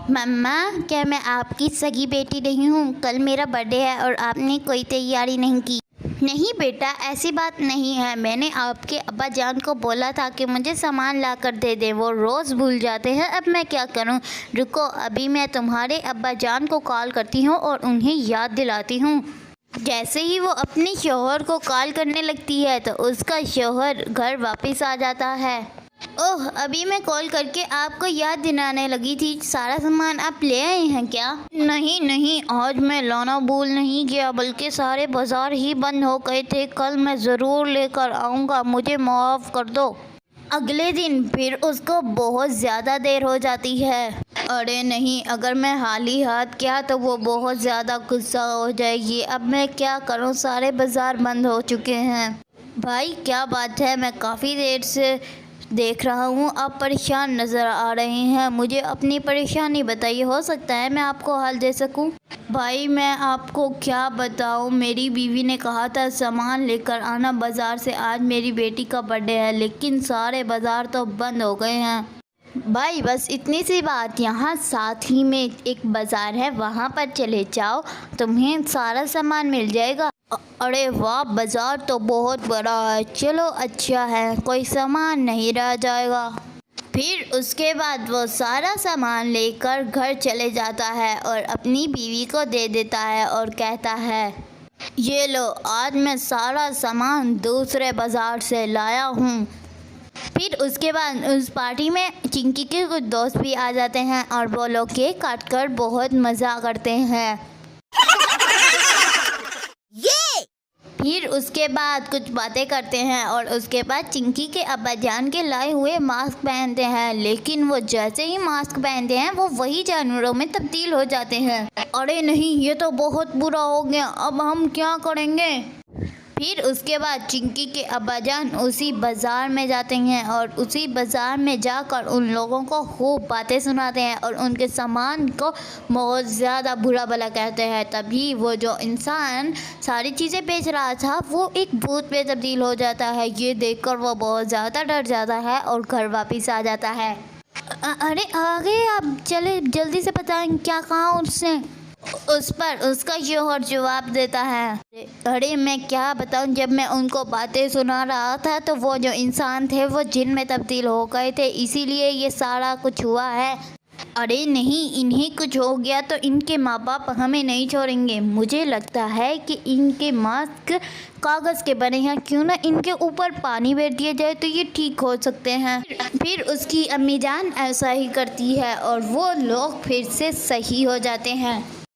مما، کیا میں آپ کی سگی بیٹی نہیں ہوں؟ کل میرا برتھ ڈے ہے اور آپ نے کوئی تیاری نہیں کی۔ نہیں بیٹا، ایسی بات نہیں ہے۔ میں نے آپ کے ابا جان کو بولا تھا کہ مجھے سامان لا کر دے دیں، وہ روز بھول جاتے ہیں۔ اب میں کیا کروں؟ رکو، ابھی میں تمہارے ابا جان کو کال کرتی ہوں اور انہیں یاد دلاتی ہوں۔ جیسے ہی وہ اپنے شوہر کو کال کرنے لگتی ہے تو اس کا شوہر گھر واپس آ جاتا ہے۔ اوہ، ابھی میں کال کر کے آپ کو یاد دلانے لگی تھی۔ سارا سامان آپ لے آئے ہیں کیا؟ نہیں، آج میں لانا بھول نہیں گیا، بلکہ سارے بازار ہی بند ہو گئے تھے۔ کل میں ضرور لے کر آؤں گا، مجھے معاف کر دو۔ اگلے دن پھر اس کو بہت زیادہ دیر ہو جاتی ہے۔ ارے نہیں، اگر میں حالی ہاتھ کیا تو وہ بہت زیادہ غصہ ہو جائے گی۔ اب میں کیا کروں؟ سارے بازار بند ہو چکے ہیں۔ بھائی کیا بات ہے؟ میں کافی دیر سے دیکھ رہا ہوں، آپ پریشان نظر آ رہے ہیں۔ مجھے اپنی پریشانی بتائیے، ہو سکتا ہے میں آپ کو حل دے سکوں۔ بھائی میں آپ کو کیا بتاؤں، میری بیوی نے کہا تھا سامان لے کر آنا بازار سے، آج میری بیٹی کا برتھ ڈے ہے، لیکن سارے بازار تو بند ہو گئے ہیں۔ بھائی بس اتنی سی بات، یہاں ساتھ ہی میں ایک بازار ہے، وہاں پر چلے جاؤ، تمہیں سارا سامان مل جائے گا۔ ارے واہ، بازار تو بہت بڑا ہے، چلو اچھا ہے، کوئی سامان نہیں رہ جائے گا۔ پھر اس کے بعد وہ سارا سامان لے کر گھر چلے جاتا ہے اور اپنی بیوی کو دے دیتا ہے اور کہتا ہے، یہ لو، آج میں سارا سامان دوسرے بازار سے لایا ہوں۔ پھر اس کے بعد اس پارٹی میں چنکی کے کچھ دوست بھی آ جاتے ہیں اور وہ لوگ کیک کاٹ کر بہت مزہ کرتے ہیں۔ پھر اس کے بعد کچھ باتیں کرتے ہیں اور اس کے بعد چنکی کے ابا جان کے لائے ہوئے ماسک پہنتے ہیں، لیکن وہ جیسے ہی ماسک پہنتے ہیں وہ وہی جانوروں میں تبدیل ہو جاتے ہیں۔ ارے نہیں، یہ تو بہت برا ہو گیا، اب ہم کیا کریں گے؟ پھر اس کے بعد چنکی کے ابا جان اسی بازار میں جاتے ہیں اور اسی بازار میں جا کر ان لوگوں کو خوب باتیں سناتے ہیں اور ان کے سامان کو بہت زیادہ برا بھلا کہتے ہیں۔ تبھی وہ جو انسان ساری چیزیں بیچ رہا تھا وہ ایک بھوت میں تبدیل ہو جاتا ہے۔ یہ دیکھ کر وہ بہت زیادہ ڈر جاتا ہے اور گھر واپس آ جاتا ہے۔ ارے آگے آپ چلے، جلدی سے بتائیں کیا کہا اس نے؟ اس پر اس کا شوہر جواب دیتا ہے، ارے میں کیا بتاؤں، جب میں ان کو باتیں سنا رہا تھا تو وہ جو انسان تھے وہ جن میں تبدیل ہو گئے تھے، اسی لیے یہ سارا کچھ ہوا ہے۔ ارے نہیں، انہیں کچھ ہو گیا تو ان کے ماں باپ ہمیں نہیں چھوڑیں گے۔ مجھے لگتا ہے کہ ان کے ماسک کاغذ کے بنے ہیں، کیوں نہ ان کے اوپر پانی پھیر دیا جائے تو یہ ٹھیک ہو سکتے ہیں۔ پھر اس کی امی جان ایسا ہی کرتی ہے اور وہ لوگ پھر سے صحیح ہو جاتے ہیں۔